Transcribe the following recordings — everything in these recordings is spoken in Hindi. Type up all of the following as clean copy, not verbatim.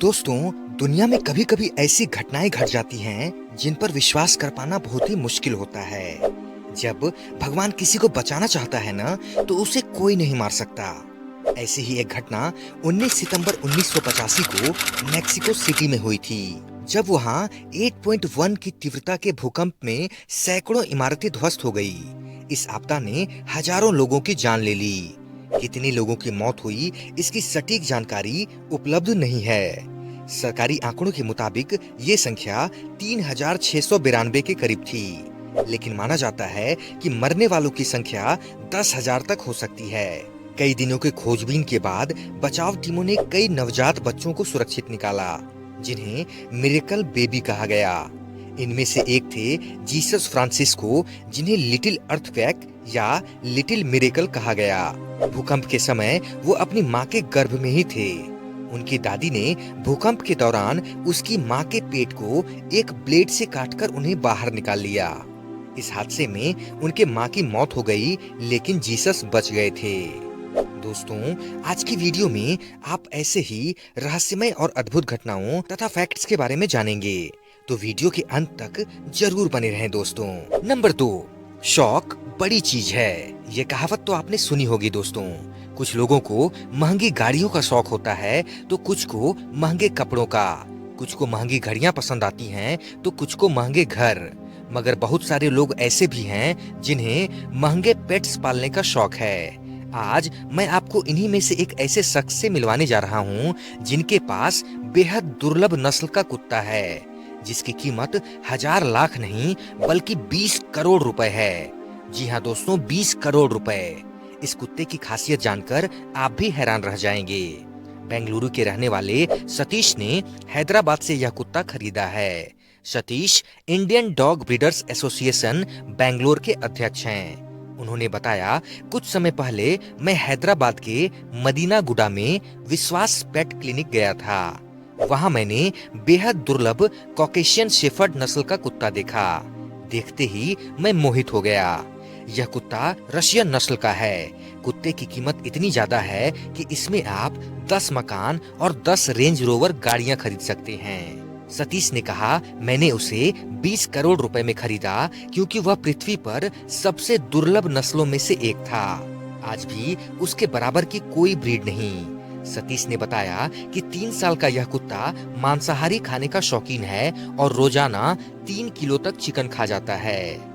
दोस्तों, दुनिया में कभी कभी ऐसी घटनाएं घट जाती हैं जिन पर विश्वास कर पाना बहुत ही मुश्किल होता है। जब भगवान किसी को बचाना चाहता है ना, तो उसे कोई नहीं मार सकता। ऐसी ही एक घटना 19 सितंबर 1985 को मैक्सिको सिटी में हुई थी, जब वहां 8.1 की तीव्रता के भूकंप में सैकड़ों इमारतें ध्वस्त हो गई। इस आपदा ने हजारों लोगों की जान ले ली। कितनी लोगों की मौत हुई, इसकी सटीक जानकारी उपलब्ध नहीं है। सरकारी आंकड़ों के मुताबिक ये संख्या 3,692 के करीब थी, लेकिन माना जाता है कि मरने वालों की संख्या 10,000 तक हो सकती है। कई दिनों के खोजबीन के बाद बचाव टीमों ने कई नवजात बच्चों को सुरक्षित निकाला, जिन्हें मिरेकल बेबी कहा गया। इनमें से एक थे जीसस फ्रांसिस्को, जिन्हें लिटिल अर्थक्वेक या लिटिल मिरेकल कहा गया। भूकंप के समय वो अपनी माँ के गर्भ में ही थे। उनकी दादी ने भूकंप के दौरान उसकी माँ के पेट को एक ब्लेड से काटकर उन्हें बाहर निकाल लिया। इस हादसे में उनके माँ की मौत हो गई, लेकिन जीसस बच गए थे। दोस्तों, आज की वीडियो में आप ऐसे ही रहस्यमय और अद्भुत घटनाओं तथा फैक्ट्स के बारे में जानेंगे, तो वीडियो के अंत तक जरूर बने रहें दोस्तों। नंबर 2, शौक बड़ी चीज है। ये कहावत तो आपने सुनी होगी दोस्तों। कुछ लोगों को महंगी गाड़ियों का शौक होता है, तो कुछ को महंगे कपड़ों का, कुछ को महंगी घड़ियां पसंद आती हैं, तो कुछ को महंगे घर। मगर बहुत सारे लोग ऐसे भी हैं जिन्हें महंगे पेट्स पालने का शौक है। आज मैं आपको इन्हीं में से एक ऐसे शख्स से मिलवाने जा रहा हूँ जिनके पास बेहद दुर्लभ नस्ल का कुत्ता है, जिसकी कीमत 1,000 लाख नहीं बल्कि 20 करोड़ रुपए है। जी हाँ दोस्तों, 20 करोड़ रुपए। इस कुत्ते की खासियत जानकर आप भी हैरान रह जाएंगे। बेंगलुरु के रहने वाले सतीश ने हैदराबाद से यह कुत्ता खरीदा है। Satish Indian dog breeders association Bangalore के अध्यक्ष हैं। उन्होंने बताया, कुछ समय पहले मैं हैदराबाद के मदीना गुडा में विश्वास पेट क्लिनिक गया था। वहां मैंने बेहद दुर्लभ कॉकेशियन शेफर्ड नस्ल का कुत्ता देखा। देखते ही मैं मोहित हो गया। यह कुत्ता रशियन नस्ल का है। कुत्ते की कीमत इतनी ज्यादा है कि इसमें आप 10 मकान और 10 रेंज रोवर गाड़ियां खरीद सकते हैं। सतीश ने कहा, मैंने उसे 20 करोड़ रुपए में खरीदा क्योंकि वह पृथ्वी पर सबसे दुर्लभ नस्लों में से एक था। आज भी उसके बराबर की कोई ब्रीड नहीं। सतीश ने बताया कि 3 साल का यह कुत्ता मांसाहारी खाने का शौकीन है और रोजाना 3 किलो तक चिकन खा जाता है।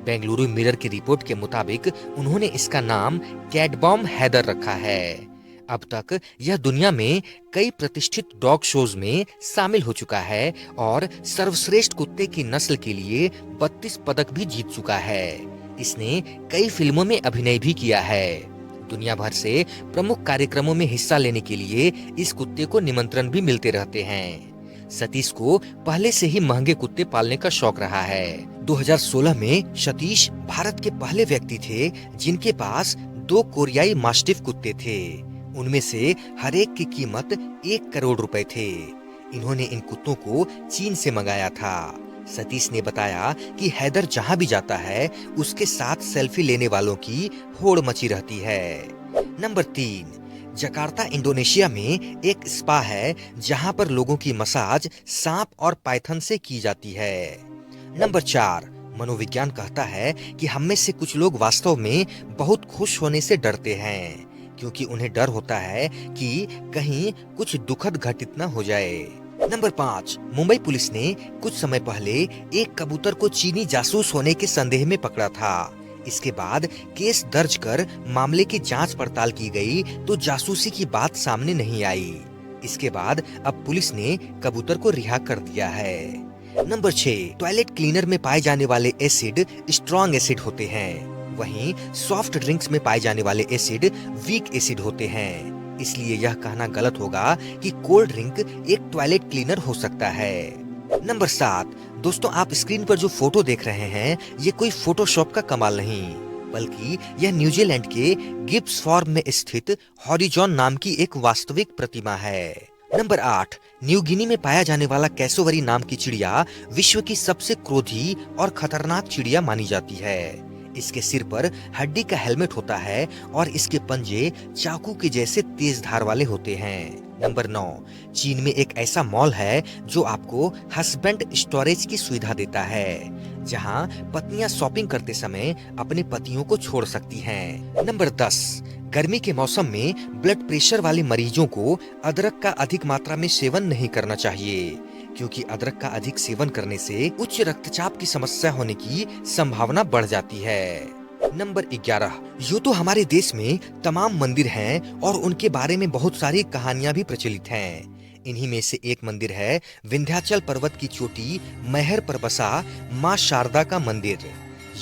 बेंगलुरु मिरर की रिपोर्ट के मुताबिक उन्होंने इसका नाम कैटबॉम हैदर रखा है। अब तक यह दुनिया में कई प्रतिष्ठित डॉग शोज में शामिल हो चुका है और सर्वश्रेष्ठ कुत्ते की नस्ल के लिए 32 पदक भी जीत चुका है। इसने कई फिल्मों में अभिनय भी किया है। दुनिया भर से प्रमुख कार्यक्रमों में हिस्सा लेने के लिए इस कुत्ते को निमंत्रण भी मिलते रहते हैं। सतीश को पहले से ही महंगे कुत्ते पालने का शौक रहा है। 2016 में सतीश भारत के पहले व्यक्ति थे जिनके पास 2 कोरियाई मास्टिफ कुत्ते थे। उनमें से हर एक की कीमत 1 करोड़ रुपए थे। इन्होंने इन कुत्तों को चीन से मंगाया था। सतीश ने बताया कि हैदर जहां भी जाता है, उसके साथ सेल्फी लेने वालों की होड़ मची रहती है। नंबर 3, जकार्ता इंडोनेशिया में एक स्पा है जहां पर लोगों की मसाज सांप और पाइथन से की जाती है। नंबर 4, मनोविज्ञान कहता है कि हम में से कुछ लोग वास्तव में बहुत खुश होने से डरते हैं, क्योंकि उन्हें डर होता है कि कहीं कुछ दुखद घटित न हो जाए। नंबर 5, मुंबई पुलिस ने कुछ समय पहले एक कबूतर को चीनी जासूस होने के संदेह में पकड़ा था। इसके बाद केस दर्ज कर मामले की जांच पड़ताल की गई, तो जासूसी की बात सामने नहीं आई। इसके बाद अब पुलिस ने कबूतर को रिहा कर दिया है। नंबर 6, टॉयलेट क्लीनर में पाए जाने वाले एसिड स्ट्रॉन्ग एसिड होते हैं, वहीं सॉफ्ट ड्रिंक्स में पाए जाने वाले एसिड वीक एसिड होते हैं। इसलिए यह कहना गलत होगा कि कोल्ड ड्रिंक एक टॉयलेट क्लीनर हो सकता है। नंबर 7, दोस्तों आप स्क्रीन पर जो फोटो देख रहे हैं, ये कोई फोटोशॉप का कमाल नहीं, बल्कि यह न्यूजीलैंड के गिब्स फॉर्म में स्थित हॉरिजॉन नाम की एक वास्तविक प्रतिमा है। नंबर 8, न्यू गिनी में पाया जाने वाला कैसोवरी नाम की चिड़िया विश्व की सबसे क्रोधी और खतरनाक चिड़िया मानी जाती है। इसके सिर पर हड्डी का हेलमेट होता है और इसके पंजे चाकू के जैसे तेज धार वाले होते हैं। नंबर 9, चीन में एक ऐसा मॉल है जो आपको हस्बैंड स्टोरेज की सुविधा देता है, जहां पत्नियां शॉपिंग करते समय अपने पतियों को छोड़ सकती हैं। नंबर 10, गर्मी के मौसम में ब्लड प्रेशर वाले मरीजों को अदरक का अधिक मात्रा में सेवन नहीं करना चाहिए, क्योंकि अदरक का अधिक सेवन करने से उच्च रक्तचाप की समस्या होने की संभावना बढ़ जाती है। नंबर 11, यूं तो हमारे देश में तमाम मंदिर हैं और उनके बारे में बहुत सारी कहानियां भी प्रचलित हैं। इन्हीं में से एक मंदिर है विंध्याचल पर्वत की चोटी मैहर पर बसा माँ शारदा का मंदिर।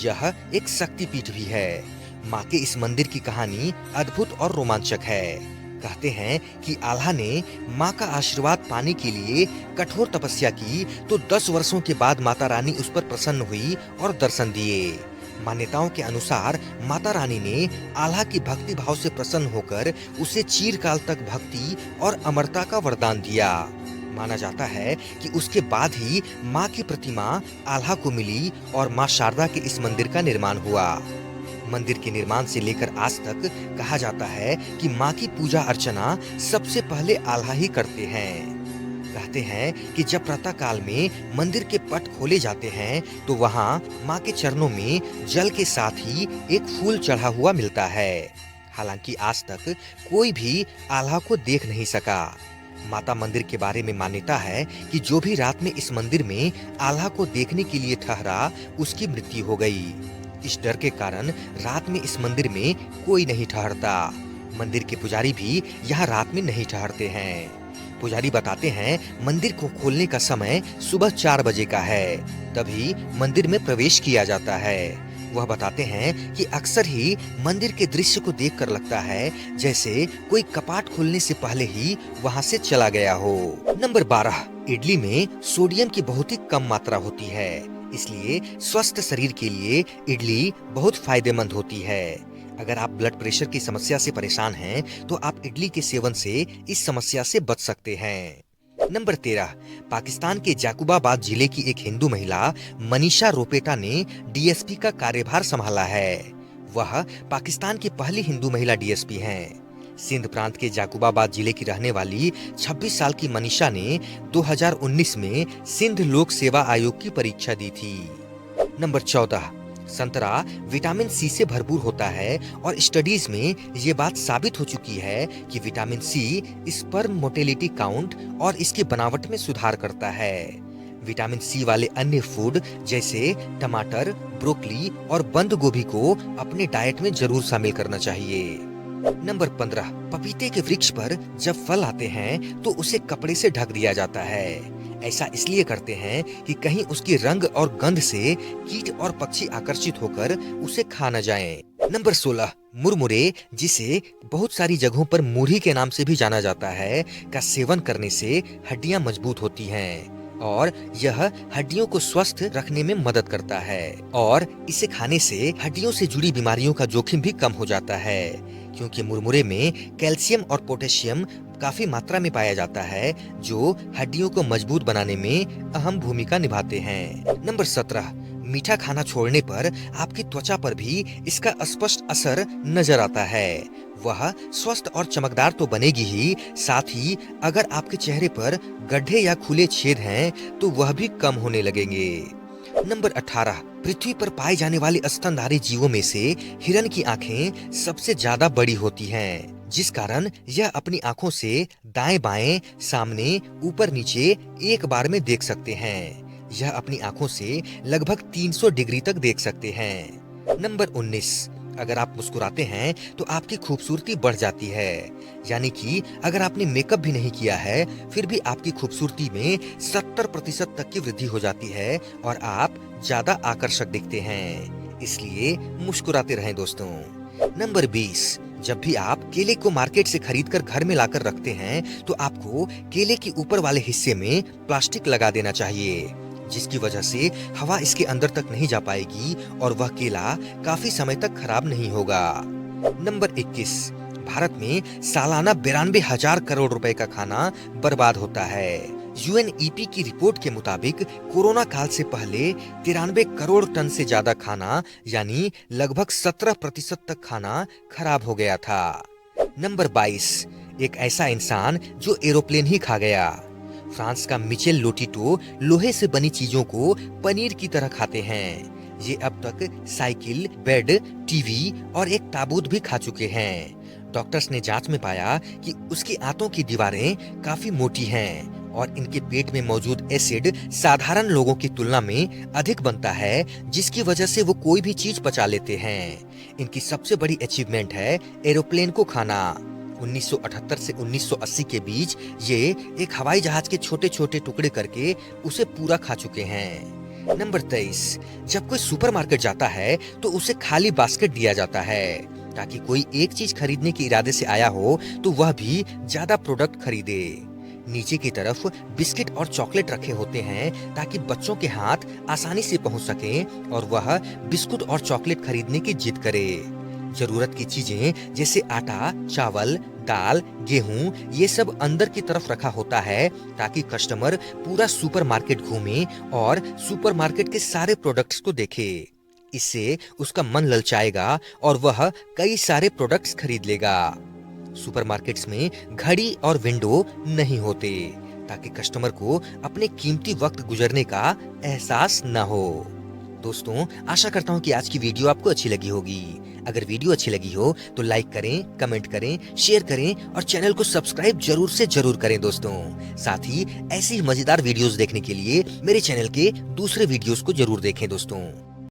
यह एक शक्तिपीठ भी है। माँ के इस मंदिर की कहानी अद्भुत और रोमांचक है। कहते हैं कि आल्हा ने माँ का आशीर्वाद पाने के लिए कठोर तपस्या की तो 10 वर्षों के बाद माता रानी उस पर प्रसन्न हुई और दर्शन दिए। मान्यताओं के अनुसार माता रानी ने आल्हा की भक्ति भाव से प्रसन्न होकर उसे चिरकाल तक भक्ति और अमरता का वरदान दिया। माना जाता है कि उसके बाद ही माँ की प्रतिमा आल्हा को मिली और माँ शारदा के इस मंदिर का निर्माण हुआ। मंदिर के निर्माण से लेकर आज तक कहा जाता है कि माँ की पूजा अर्चना सबसे पहले आल्हा ही करते हैं। कहते हैं कि जब प्रातः काल में मंदिर के पट खोले जाते हैं तो वहाँ माँ के चरणों में जल के साथ ही एक फूल चढ़ा हुआ मिलता है। हालांकि आज तक कोई भी आल्हा को देख नहीं सका। माता मंदिर के बारे में मान्यता है कि जो भी रात में इस मंदिर में आल्हा को देखने के लिए ठहरा, उसकी मृत्यु हो गई। इस डर के कारण रात में इस मंदिर में कोई नहीं ठहरता। मंदिर के पुजारी भी यहाँ रात में नहीं ठहरते हैं। पुजारी बताते हैं मंदिर को खोलने का समय सुबह 4 बजे का है, तभी मंदिर में प्रवेश किया जाता है। वह बताते हैं कि अक्सर ही मंदिर के दृश्य को देखकर लगता है जैसे कोई कपाट खुलने से पहले ही वहां से चला गया हो। नंबर 12, इडली में सोडियम की बहुत ही कम मात्रा होती है, इसलिए स्वस्थ शरीर के लिए इडली बहुत फायदेमंद होती है। अगर आप ब्लड प्रेशर की समस्या से परेशान हैं, तो आप इडली के सेवन से इस समस्या से बच सकते हैं। नंबर 13, पाकिस्तान के जाकुबाबाद जिले की एक हिंदू महिला मनीषा रोपेटा ने डीएसपी का कार्यभार संभाला है। वह पाकिस्तान की पहली हिंदू महिला डीएसपी हैं। सिंध प्रांत के जाकुबाबाद जिले की रहने वाली 26 साल की मनीषा ने 2019 में सिंध लोक सेवा आयोग की परीक्षा दी थी। नंबर 14, संतरा विटामिन सी से भरपूर होता है और स्टडीज में ये बात साबित हो चुकी है कि vitamin C sperm motility count और इसकी बनावट में सुधार करता है। विटामिन सी वाले अन्य फूड जैसे टमाटर, ब्रोकली और बंद गोभी को अपने डाइट में जरूर शामिल करना चाहिए। नंबर 15, पपीते के वृक्ष पर जब फल आते हैं तो उसे कपड़े से ढक दिया जाता है। ऐसा इसलिए करते हैं कि कहीं उसकी रंग और गंध से कीट और पक्षी आकर्षित होकर उसे खा न जाएं। नंबर 16, मुरमुरे, जिसे बहुत सारी जगहों पर मुरही के नाम से भी जाना जाता है, का सेवन करने से हड्डियां मजबूत होती हैं और यह हड्डियों को स्वस्थ रखने में मदद करता है और इसे खाने से हड्डियों से जुड़ी बीमारियों का जोखिम भी कम हो जाता है, क्योंकि मुरमुरे में कैल्शियम और पोटेशियम काफी मात्रा में पाया जाता है, जो हड्डियों को मजबूत बनाने में अहम भूमिका निभाते हैं। नंबर 17, मीठा खाना छोड़ने पर आपकी त्वचा पर भी इसका स्पष्ट असर नजर आता है। वह स्वस्थ और चमकदार तो बनेगी ही, साथ ही अगर आपके चेहरे पर गड्ढे या खुले छेद हैं तो वह भी कम होने लगेंगे। नंबर 18, पृथ्वी पर पाए जाने वाले स्तनधारी जीवों में से हिरन की आंखें सबसे ज्यादा बड़ी होती हैं, जिस कारण यह अपनी आंखों से दाएं बाएं, सामने, ऊपर नीचे एक बार में देख सकते हैं। यह अपनी आंखों से लगभग 300 डिग्री तक देख सकते हैं। नंबर 19, अगर आप मुस्कुराते हैं तो आपकी खूबसूरती बढ़ जाती है। यानी कि अगर आपने मेकअप भी नहीं किया है फिर भी आपकी खूबसूरती में 70% तक की वृद्धि हो जाती है और आप ज्यादा आकर्षक दिखते हैं। इसलिए मुस्कुराते रहें दोस्तों। नंबर 20, जब भी आप केले को मार्केट से खरीदकर घर में लाकर रखते हैं तो आपको केले के ऊपर वाले हिस्से में प्लास्टिक लगा देना चाहिए, जिसकी वजह से हवा इसके अंदर तक नहीं जा पाएगी और वह केला काफी समय तक खराब नहीं होगा। नंबर 21, भारत में सालाना 92,000 करोड़ रुपए का खाना बर्बाद होता है। यूएनईपी की रिपोर्ट के मुताबिक कोरोना काल से पहले 93 करोड़ टन से ज्यादा खाना यानी लगभग 17% तक खाना खराब हो गया था। नंबर 22, एक ऐसा इंसान जो एरोप्लेन ही खा गया। फ्रांस का मिचेल लोटिटो लोहे से बनी चीजों को पनीर की तरह खाते हैं। ये अब तक साइकिल, बेड, टीवी और एक ताबूत भी खा चुके हैं। डॉक्टर्स ने जांच में पाया कि उसकी आंतों की दीवारें काफी मोटी हैं और इनके पेट में मौजूद एसिड साधारण लोगों की तुलना में अधिक बनता है, जिसकी वजह से वो कोई भी चीज पचा लेते हैं। इनकी सबसे बड़ी अचीवमेंट है एरोप्लेन को खाना। 1978 से 1980 के बीच ये एक हवाई जहाज के छोटे छोटे टुकड़े करके उसे पूरा खा चुके हैं। नंबर 23, जब कोई सुपरमार्केट जाता है तो उसे खाली बास्केट दिया जाता है ताकि कोई एक चीज खरीदने के इरादे से आया हो तो वह भी ज्यादा प्रोडक्ट खरीदे। नीचे की तरफ बिस्किट और चॉकलेट रखे होते हैं ताकि बच्चों के हाथ आसानी से पहुंच सकें और वह बिस्कुट और चॉकलेट खरीदने की जिद करे। जरूरत की चीजें जैसे आटा, चावल, दाल, गेहूं, ये सब अंदर की तरफ रखा होता है ताकि कस्टमर पूरा सुपरमार्केट घूमे और सुपरमार्केट के सारे प्रोडक्ट्स को देखे। इससे उसका मन ललचाएगा और वह कई सारे प्रोडक्ट्स खरीद लेगा। सुपरमार्केट्स में घड़ी और विंडो नहीं होते ताकि कस्टमर को अपने कीमती वक्त गुजरने का एहसास न हो। दोस्तों, आशा करता हूँ कि आज की वीडियो आपको अच्छी लगी होगी। अगर वीडियो अच्छी लगी हो तो लाइक करें, कमेंट करें, शेयर करें और चैनल को सब्सक्राइब जरूर से जरूर करें दोस्तों। साथ ही ऐसी मजेदार वीडियोस देखने के लिए मेरे चैनल के दूसरे वीडियोस को जरूर देखें दोस्तों।